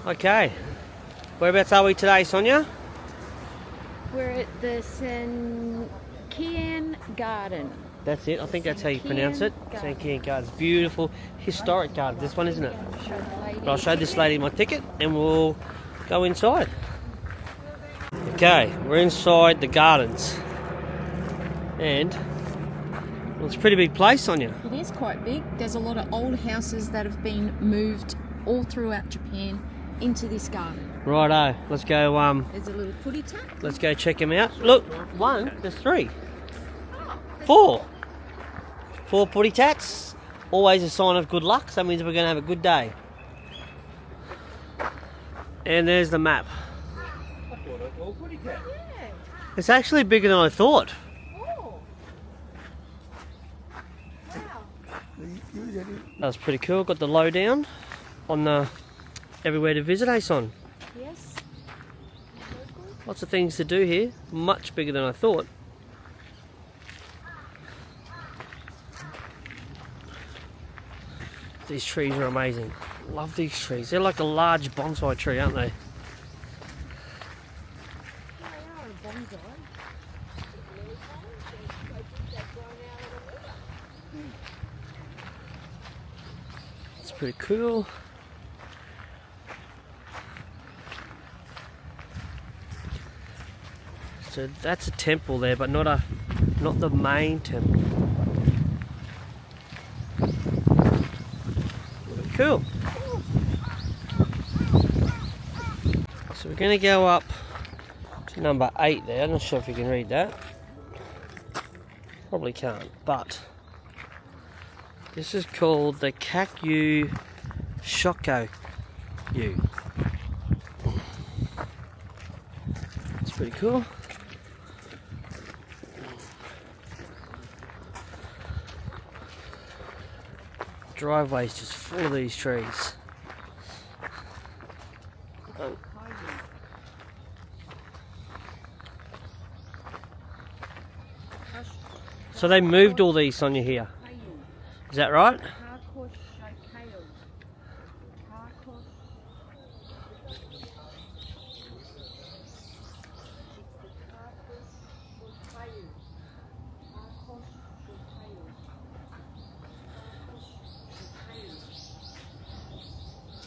Okay. Whereabouts are we today, Sonia? We're at the Sankeien Garden. That's it. I think that's how you pronounce it. Sankeien Gardens. Beautiful, historic garden. This one, isn't it? But I'll show this lady my ticket and we'll go inside. Okay, we're inside the gardens. And well, it's a pretty big place, Sonia. It is quite big. There's a lot of old houses that have been moved all throughout Japan into this garden. Righto, let's go. There's a little putty tap. Let's go check them out. Look, one, there's three, four putty tats. Always a sign of good luck. So that means we're going to have a good day. And there's the map. It's actually bigger than I thought. Oh. Wow. That was pretty cool. Got the lowdown on the everywhere to visit, eh, Son? Yes. Lots of things to do here. Much bigger than I thought. These trees are amazing. Love these trees. They're like a large bonsai tree, aren't they? It's pretty cool. So that's a temple there, but not the main temple. Cool. So we're going to go up to number 8 there. I'm not sure if you can read that. Probably can't, but this is called the Kakyu Shokoyu. It's pretty cool. Driveway's just full of these trees. So they moved all these, Sonia, here. Is that right?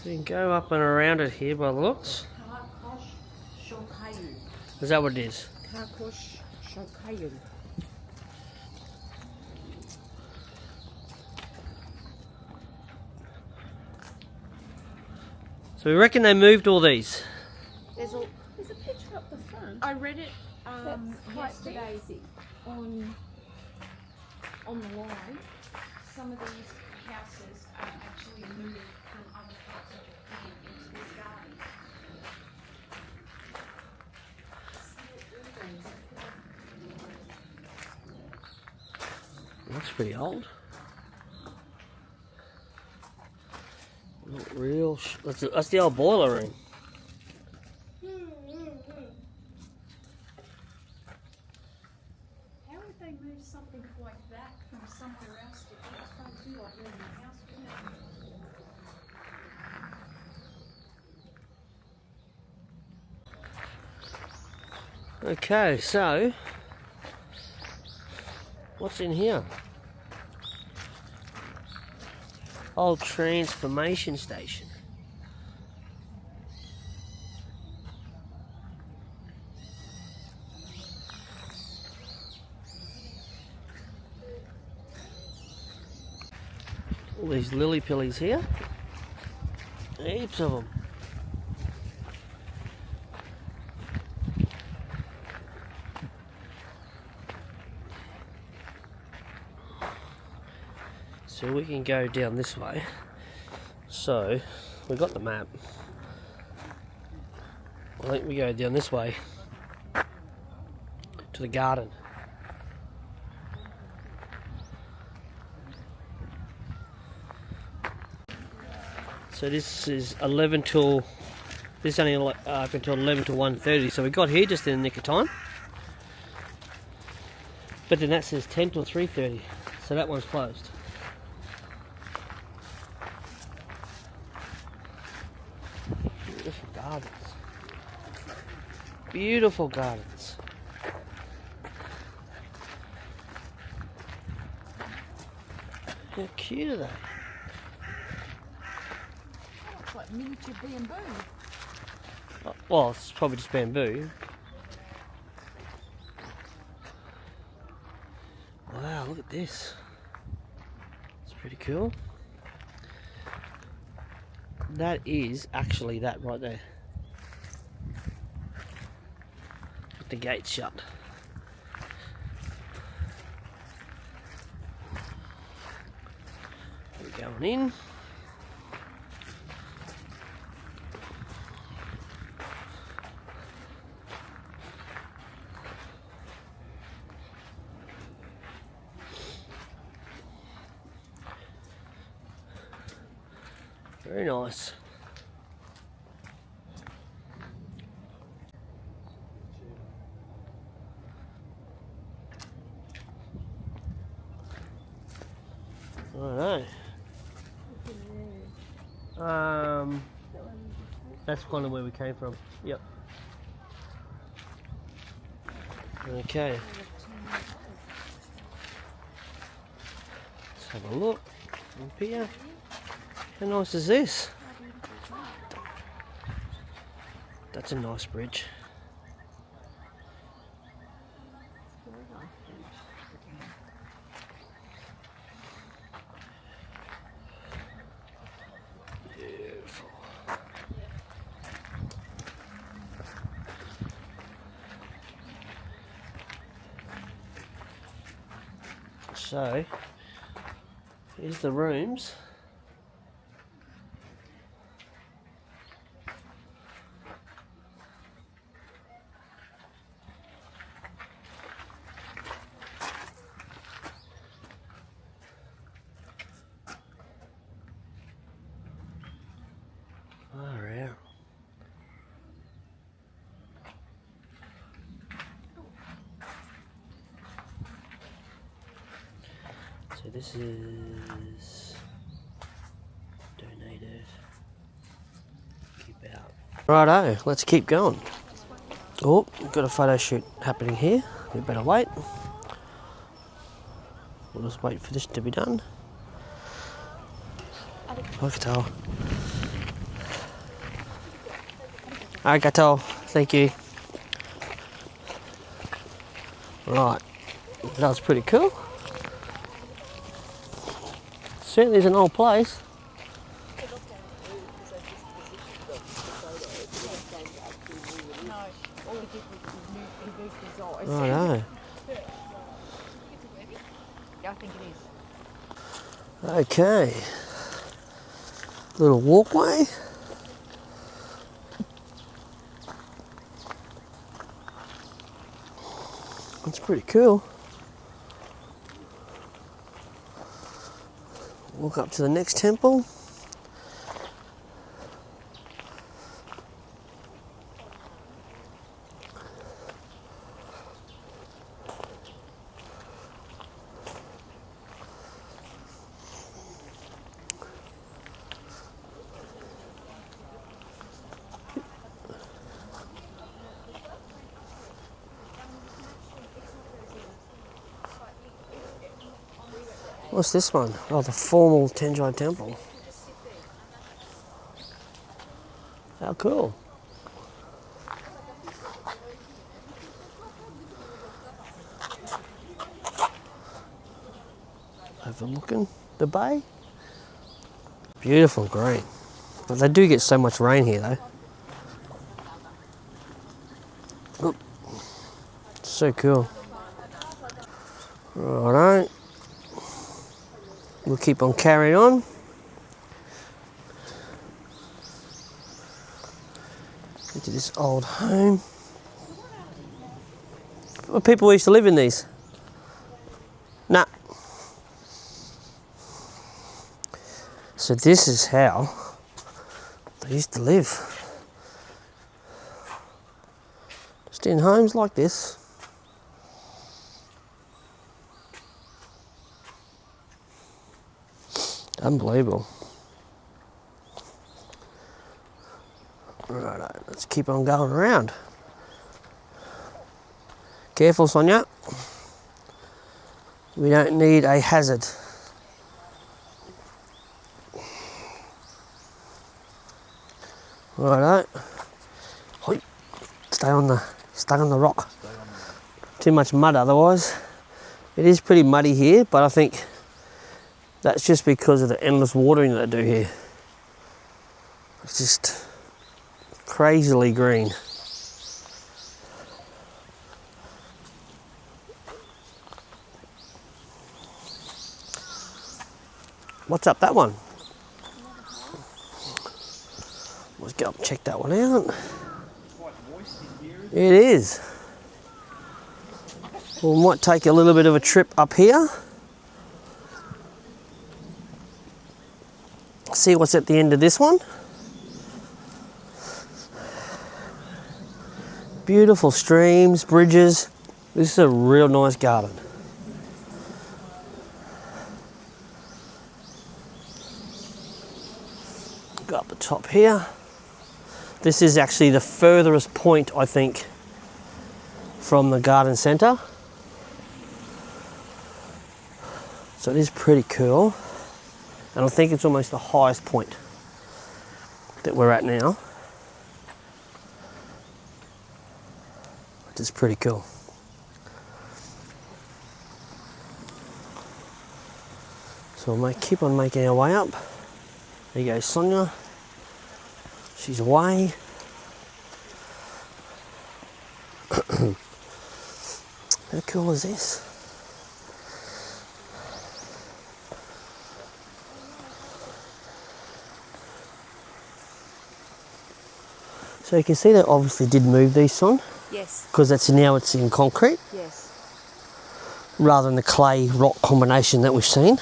So you can go up and around it here by the looks. Is that what it is? So we reckon they moved all these. There's a picture up the front. I read it yesterday on the line. Some of these houses are actually moving from other parts of Japan into this garden. That's pretty old. Not real. That's the old boiler room. How would they move something like that from somewhere else to here? It's going to be like living in a house, wouldn't it? Okay, so what's in here? Old transformation station. All these lily pillies here. Heaps of them. So we can go down this way. So we've got the map. I think we go down this way to the garden. So this is 11 till. This is only up until 11 to 1:30. So we got here just in the nick of time. But then that says 10 till 3:30. So that one's closed. gardens. Beautiful gardens. How cute are they? It's like miniature bamboo. Oh, well, it's probably just bamboo. Wow, look at this. It's pretty cool. That is actually that right there. With the gate shut. We're going in. Very nice. I don't know. That's kind of where we came from. Yep. Okay. Let's have a look up here. How nice is this? That's a nice bridge. Beautiful. So, here's the rooms. Far out. So this is donated. Keep out. Righto, let's keep going. Oh, we've got a photo shoot happening here. We better wait. We'll just wait for this to be done. Arigato. Arigato. Thank you. Right. That was pretty cool. Certainly is an old place. I know. I think it is. Okay. Little walkway. That's pretty cool. Walk up to the next temple. What's this one? Oh, the formal Tenjai temple. How cool. Overlooking the bay. Beautiful green. But they do get so much rain here though. Oop. So cool. Righto. We'll keep on carrying on. Into this old home. Well, people used to live in these. Nah. So this is how they used to live. Just in homes like this. Unbelievable. Righto, let's keep on going around. Careful, Sonia. We don't need a hazard. Righto. Hoi. Stay on the rock. Too much mud otherwise. It is pretty muddy here, but I think that's just because of the endless watering that they do here. It's just crazily green. What's up that one? Let's go and check that one out. It is. We might take a little bit of a trip up here. See what's at the end of this one. Beautiful streams, bridges. This is a real nice garden. Go up the top here. This is actually the furthest point, I think, from the garden centre. So it is pretty cool. And I think it's almost the highest point that we're at now. Which is pretty cool. So we'll keep on making our way up. There you go, Sonia. She's away. How cool is this? So you can see they obviously did move these on. Yes. Because it's in concrete. Yes. Rather than the clay rock combination that we've seen.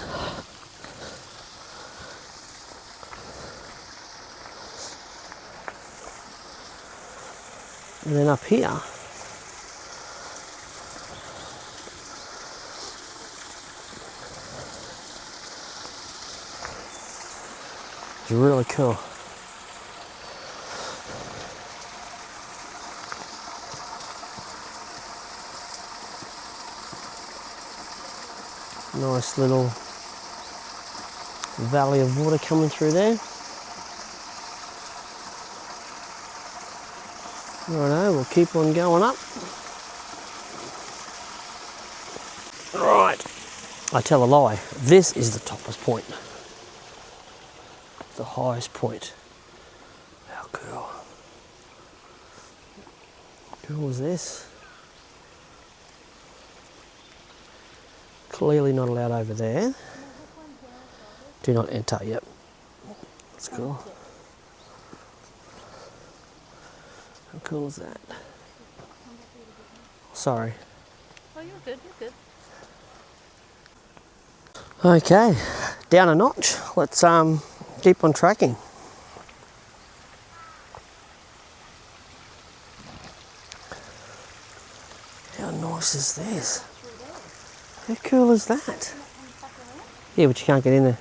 And then up here, it's really cool. Nice little valley of water coming through there. Righto, we'll keep on going up. Right, I tell a lie. This is the toppest point. The highest point. How cool. How cool is this? Clearly not allowed over there. Do not enter, yep. That's cool. How cool is that? Sorry. Oh, you're good, you're good. Okay, down a notch. Let's keep on tracking. How nice is this? How cool is that? Yeah, but you can't get in there.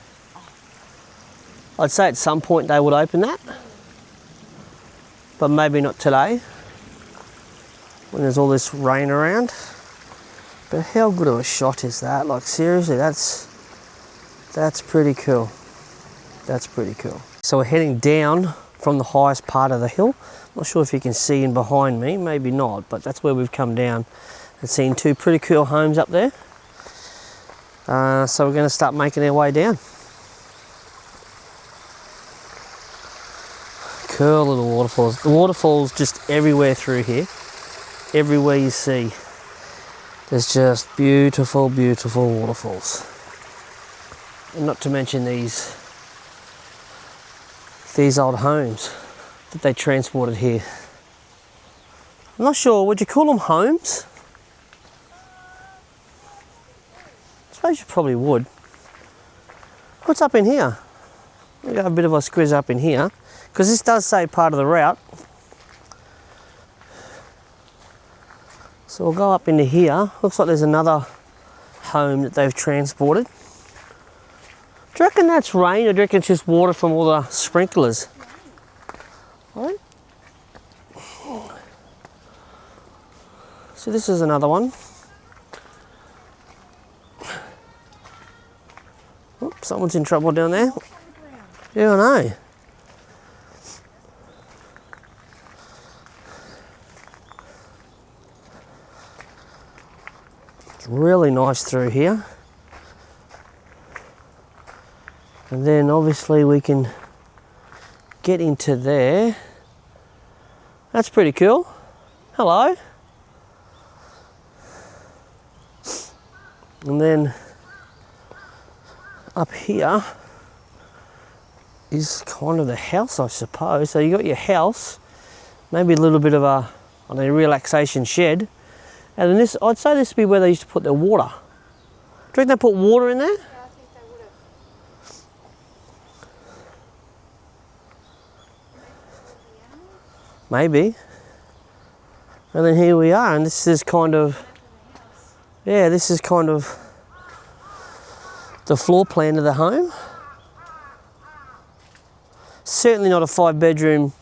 I'd say at some point they would open that, but maybe not today when there's all this rain around. But how good of a shot is that? Like seriously, that's pretty cool. That's pretty cool. So we're heading down from the highest part of the hill. Not sure if you can see in behind me, maybe not, but that's where we've come down and seen two pretty cool homes up there. So we're going to start making our way down. Cool little waterfalls. The waterfalls just everywhere through here. Everywhere you see, there's just beautiful, beautiful waterfalls. And not to mention these old homes that they transported here. I'm not sure, would you call them homes? I suppose you probably would. What's up in here? We've got a bit of a squiz up in here, because this does say part of the route. So we'll go up into here. Looks like there's another home that they've transported. Do you reckon that's rain, or do you reckon it's just water from all the sprinklers? Right? So this is another one. Oops, someone's in trouble down there. Yeah, I know. It's really nice through here. And then obviously we can get into there. That's pretty cool. Hello. And then up here is kind of the house, I suppose. So you got your house, maybe a little bit of a relaxation shed. And then this, I'd say this would be where they used to put their water. Do you think they put water in there? Yeah, I think they would have. Maybe. And then here we are, and this is kind of, yeah, this is kind of the floor plan of the home. Certainly not a 5-bedroom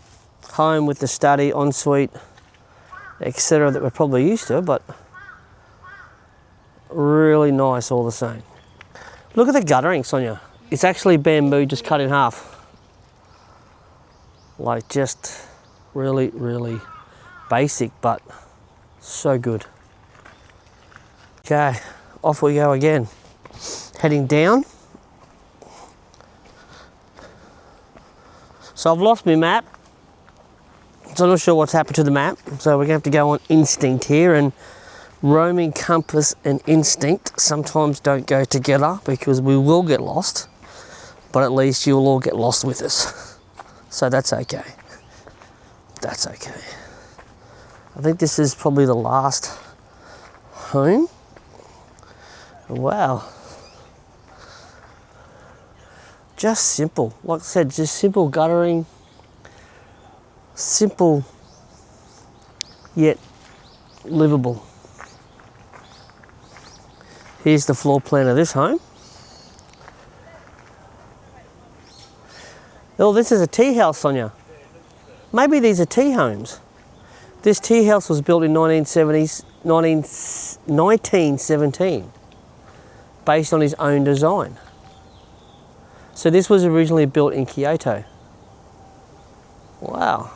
home with the study, ensuite, etc. that we're probably used to, but really nice all the same. Look at the guttering, Sonia. It's actually bamboo just cut in half. Like just really, really basic, but so good. Okay, off we go again. Heading down. So I've lost my map. So I'm not sure what's happened to the map. So we're going to have to go on instinct here, and roaming compass and instinct sometimes don't go together because we will get lost, but at least you'll all get lost with us. So that's okay. That's okay. I think this is probably the last home. Wow. Just simple. Like I said, just simple guttering. Simple, yet livable. Here's the floor plan of this home. Oh, this is a tea house, Sonia. Maybe these are tea homes. This tea house was built in 1917, based on his own design. So this was originally built in Kyoto. Wow.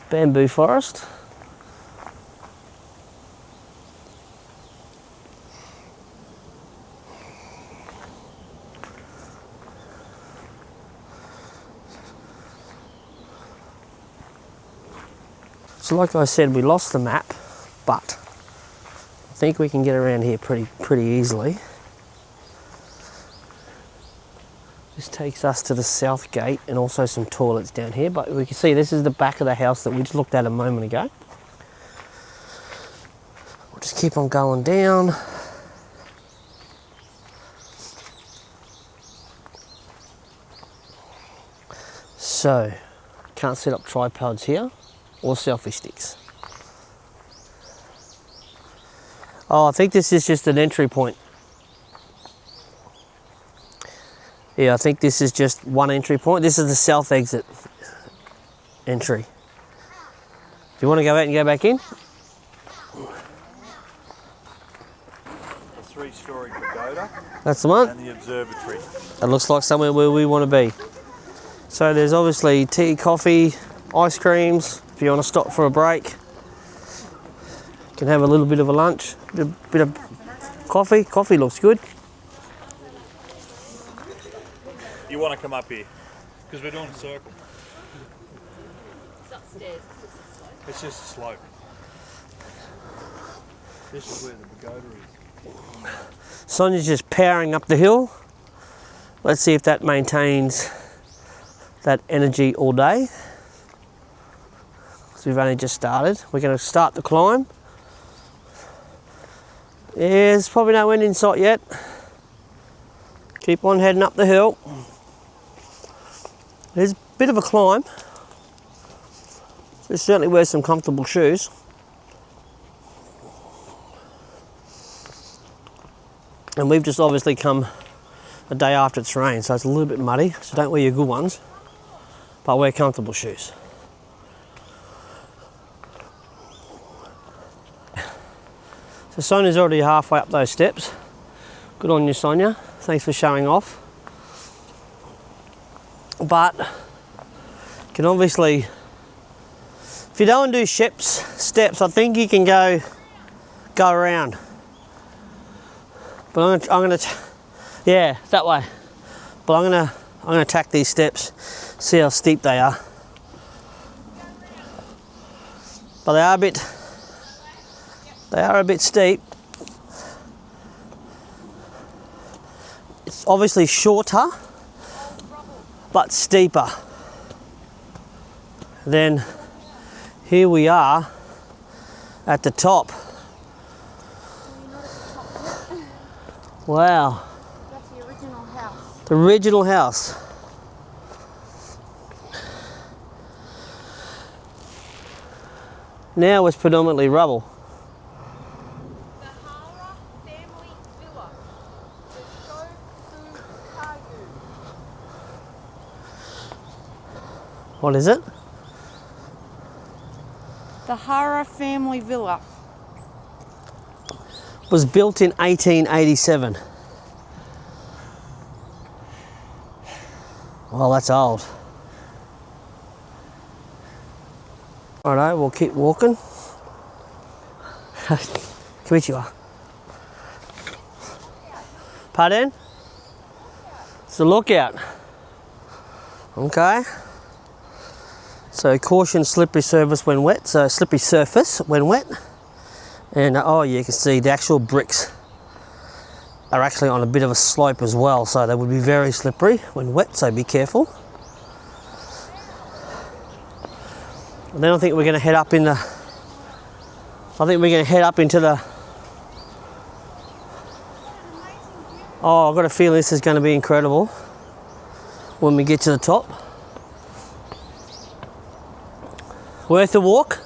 Bamboo forest. So like I said, we lost the map, but I think we can get around here pretty easily. This takes us to the south gate and also some toilets down here, but we can see this is the back of the house that we just looked at a moment ago. We'll just keep on going down. So, can't set up tripods here or selfie sticks. Oh, I think this is just an entry point. Yeah, I think this is just one entry point. This is the south exit entry. Do you want to go out and go back in? A 3-story pagoda. That's the one. And the observatory. That looks like somewhere where we want to be. So there's obviously tea, coffee, ice creams. If you want to stop for a break, you can have a little bit of a lunch, a bit of coffee. Coffee looks good. You want to come up here? Because we're doing a circle. It's upstairs. It's just a slope. This is where the pagoda is. Sonia's just powering up the hill. Let's see if that maintains that energy all day. So we've only just started. We're going to start the climb. Yeah, there's probably no end in sight yet. Keep on heading up the hill. There's a bit of a climb. Just certainly wear some comfortable shoes. And we've just obviously come a day after it's rained, so it's a little bit muddy, so don't wear your good ones, but wear comfortable shoes. So Sonia's already halfway up those steps. Good on you, Sonia. Thanks for showing off. But you can obviously, if you don't do steps, I think you can go around. But I'm gonna, yeah, that way. But I'm gonna attack these steps, see how steep they are. But they are a bit steep. It's obviously shorter, but steeper. Then here we are at the top. Wow. That's the original house. The original house. Now it's predominantly rubble. The Hara family villa. The Shofu Kayu. What is it? The Hara family villa. Was built in 1887. Well, that's old. Alright, we'll keep walking. Konnichiwa. Pardon? It's a lookout. Okay. So caution slippery surface when wet. So slippery surface when wet. And oh, you can see the actual bricks are actually on a bit of a slope as well, so they would be very slippery when wet, so be careful. And then I think we're going to head up into the, oh, I've got a feeling this is going to be incredible when we get to the top. Worth the walk?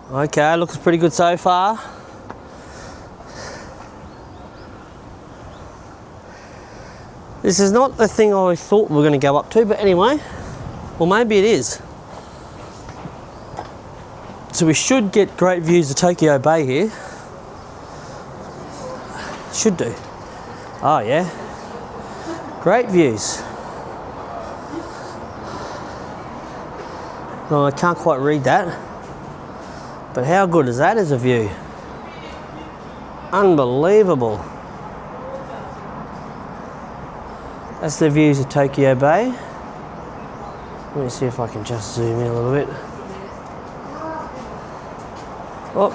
Okay, looks pretty good so far. This is not the thing I thought we were going to go up to, but anyway, well, maybe it is. So we should get great views of Tokyo Bay here. Should do. Oh yeah, great views. No, I can't quite read that. But how good is that as a view? Unbelievable. That's the views of Tokyo Bay. Let me see if I can just zoom in a little bit. Oh,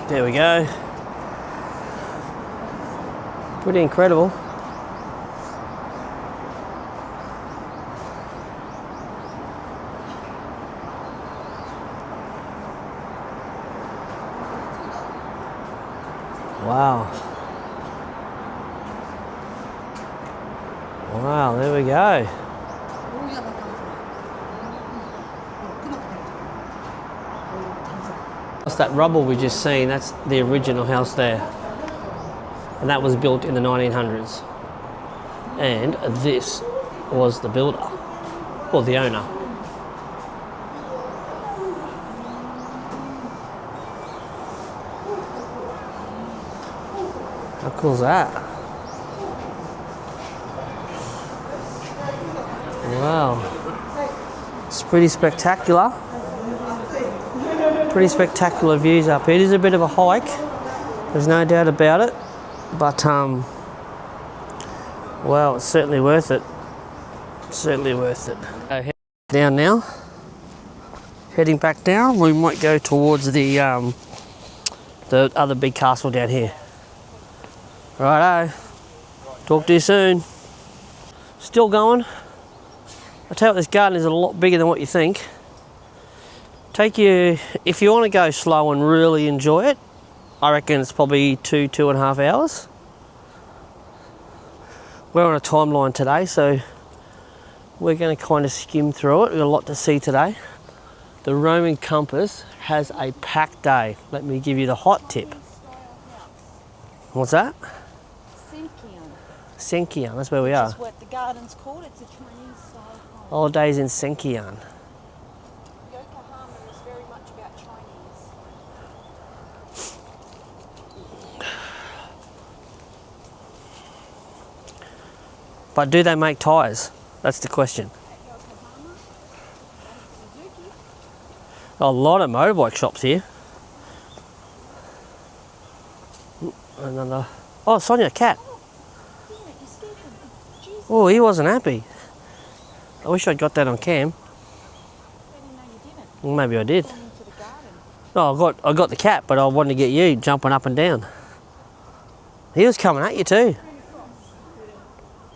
there we go. Pretty incredible. Wow. Wow, there we go. That's that rubble we just seen, that's the original house there. And that was built in the 1900s. And this was the builder, or the owner. How cool is that? Wow. It's pretty spectacular. Pretty spectacular views up here. It is a bit of a hike, there's no doubt about it. But, well, it's certainly worth it. Certainly worth it. Down now. Heading back down. We might go towards the other big castle down here. Righto. Talk to you soon. Still going. I tell you what, this garden is a lot bigger than what you think. If you want to go slow and really enjoy it, I reckon it's probably 2.5 hours. We're on a timeline today, so we're going to kind of skim through it. We've got a lot to see today. The Roman compass has a packed day. Let me give you the hot tip. What's that? Sankeien. Sankeien, that's where we are. That's what the garden's called. It's a Chinese style home. Holidays in Sankeien. But do they make tyres? That's the question. A lot of motorbike shops here. Another. Oh, Sonia, cat. Oh, he wasn't happy. I wish I'd got that on cam. Maybe I did. Oh, I got the cat, but I wanted to get you jumping up and down. He was coming at you too.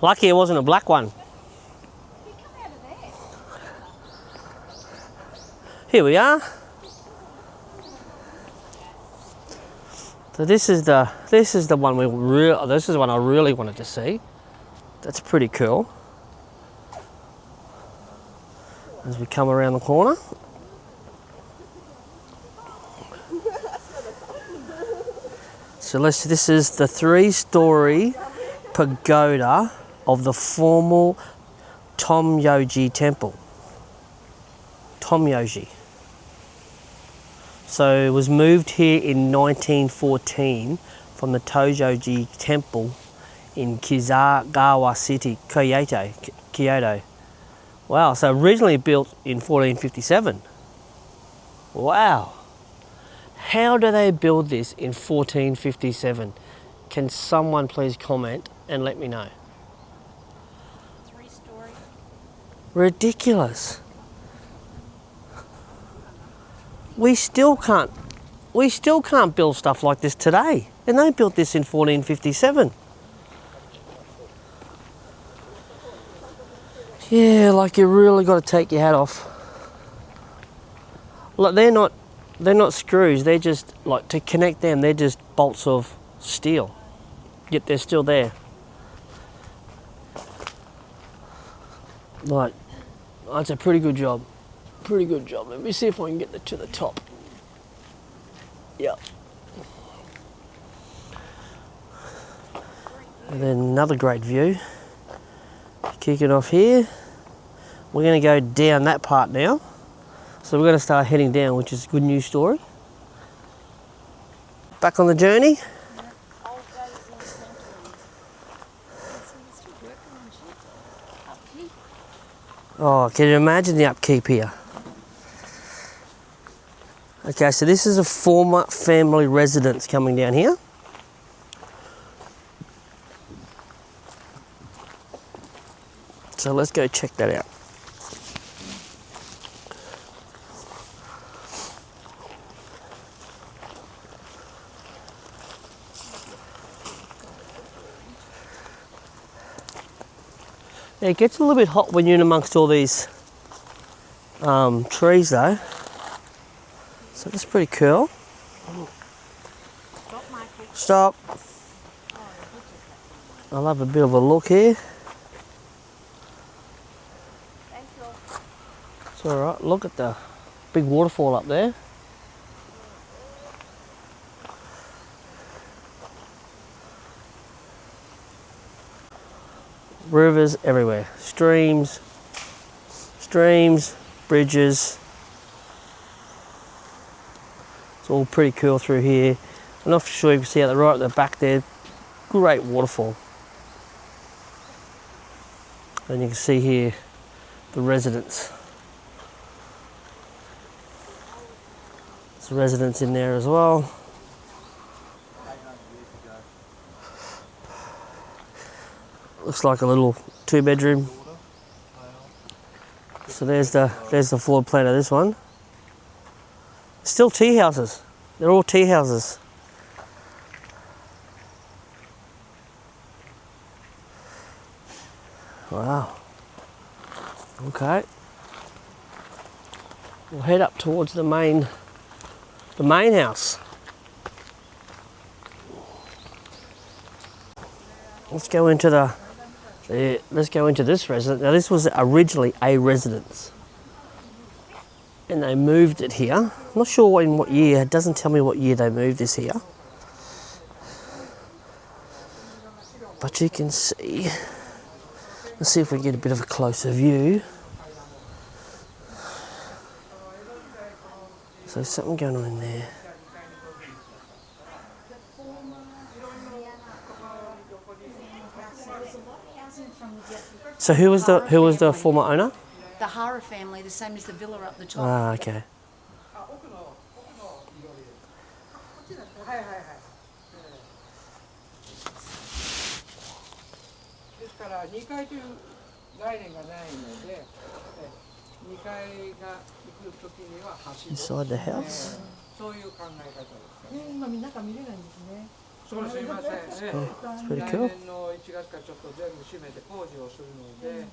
Lucky it wasn't a black one. Here we are. So this is the one this is the one I really wanted to see. That's pretty cool. As we come around the corner. So this is the 3-story pagoda of the former Tomyoji temple. Tomyoji. So it was moved here in 1914 from the Tojoji temple in Kizagawa City, Kyoto. Wow, so originally built in 1457. Wow. How do they build this in 1457? Can someone please comment and let me know? 3-story. Ridiculous. We still can't build stuff like this today. And they built this in 1457. Yeah, like you really got to take your hat off. Look, they're not screws, they're just, like, to connect them, they're just bolts of steel. Yet they're still there. Like, that's a pretty good job. Pretty good job. Let me see if I can get to the top. Yep. And then another great view. Kick it off here. We're going to go down that part now. So we're going to start heading down, which is a good news story. Back on the journey. Oh, can you imagine the upkeep here? Okay, so this is a former family residence coming down here. So let's go check that out. Yeah, it gets a little bit hot when you're in amongst all these trees though. So that's pretty cool. Stop, Michael. Stop. I'll have a bit of a look here. Thank you. It's alright, look at the big waterfall up there. Rivers everywhere, streams, bridges. It's all pretty cool through here. I'm not sure you can see out the right at the back there, great waterfall. And you can see here the residence. There's a residence in there as well. Looks like a little 2-bedroom. So there's the floor plan of this one. Still tea houses. They're all tea houses. Wow. Okay. We'll head up towards the main house. Let's go into this residence. Now this was originally a residence. And they moved it here. I'm not sure in what year. It doesn't tell me what year they moved this here. But you can see. Let's see if we can get a bit of a closer view. So there's something going on in there. So who was the former owner? The Hara family, the same as the villa up the top. Ah, okay. ですから2階という概念がないので、2階が行くときには橋。 Inside the house. そういう考え方ですね。今中見れないんですね。そうすいません。 It's pretty 来 cool. 年の1月からちょっと全部閉めて工事をするので、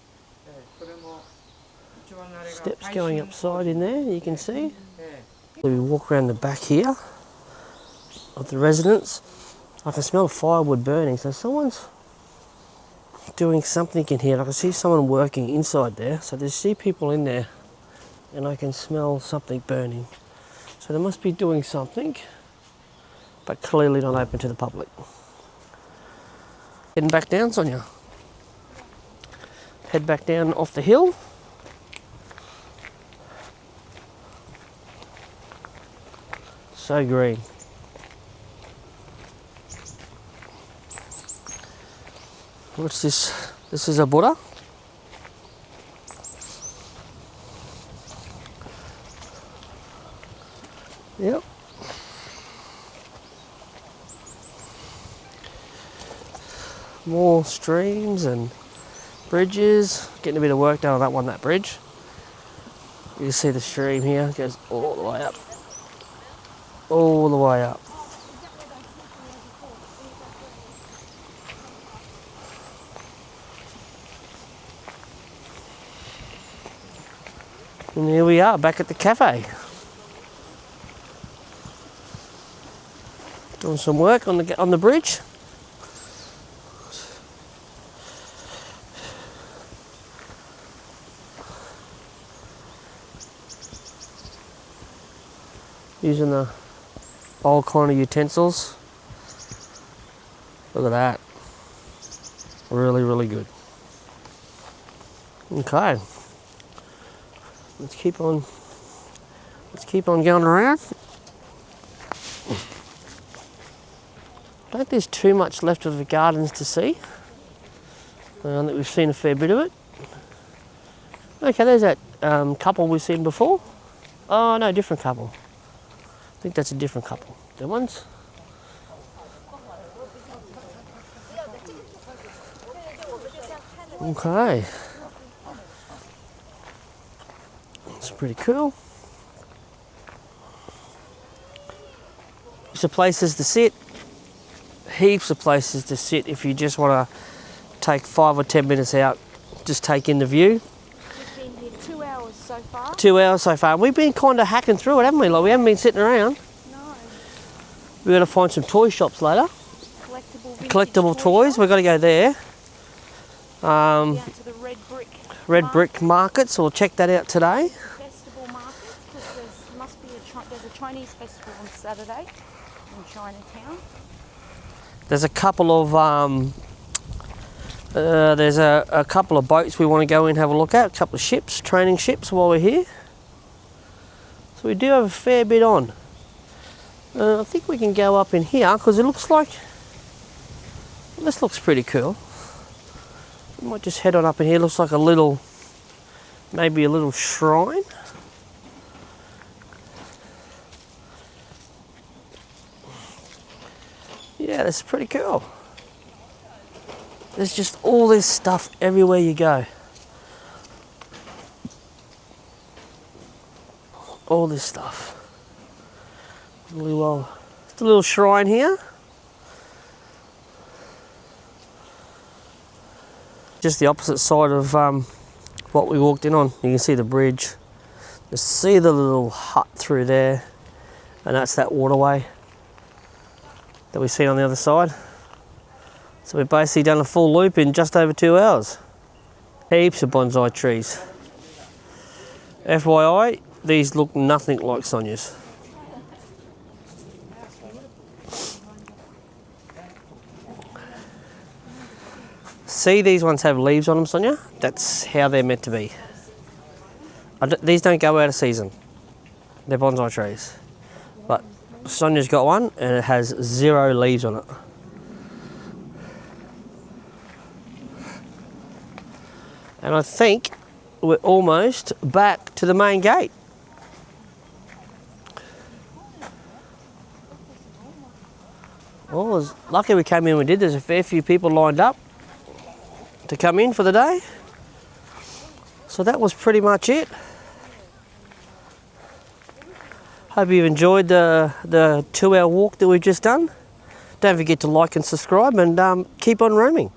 それも一番あれが Steps going upside in there, you can see. え We walk around the back here of the residence. I can smell firewood burning, so someone's doing something in here. I can see someone working inside there, so there's see people in there and I can smell something burning. So they must be doing something, but clearly not open to the public. Heading back down, Sonia. Head back down off the hill. So green. What's this? This is a Buddha. Yep. More streams and bridges. Getting a bit of work done on that bridge. You can see the stream here, it goes all the way up. All the way up. And here we are, back at the cafe. Doing some work on the bridge. Using the old kind of utensils. Look at that. Really, really good. Okay. Let's keep on going around. I don't think there's too much left of the gardens to see. I think we've seen a fair bit of it. Okay, there's that couple we've seen before. Oh no, different couple. I think that's a different couple. That one's. Okay. It's pretty cool. Heaps of places to sit. Heaps of places to sit if you just want to take 5 or 10 minutes out, just take in the view. We've been here 2 hours so far. 2 hours so far. We've been kind of hacking through it, haven't we? Like, we haven't been sitting around. No. We've got to find some toy shops later. Collectible Toys. We've got to go there. Down to the Red Brick Market, so we'll check that out today. festival markets because there's a Chinese festival on Saturday in Chinatown. There's a couple of a couple of boats we want to go in and have a look at. A couple of ships, training ships while we're here. So we do have a fair bit on. I think we can go up in here because it looks like this looks pretty cool. We might just head on up in here. Looks like a little, maybe a little shrine. Yeah, that's pretty cool. There's just all this stuff everywhere you go. All this stuff. Really well. Just a little shrine here. Just the opposite side of what we walked in on. You can see the bridge. You see the little hut through there, and that's that waterway that we see on the other side. So we've basically done a full loop in just over 2 hours. Heaps of bonsai trees. FYI, these look nothing like Sonia's. See, these ones have leaves on them, Sonia? That's how they're meant to be. These don't go out of season. They're bonsai trees. But Sonia's got one and it has 0 leaves on it. And I think we're almost back to the main gate. Well, it's lucky we came in when we did. There's a fair few people lined up to come in for the day. So that was pretty much it. Hope you've enjoyed the 2-hour walk that we've just done. Don't forget to like and subscribe and keep on roaming.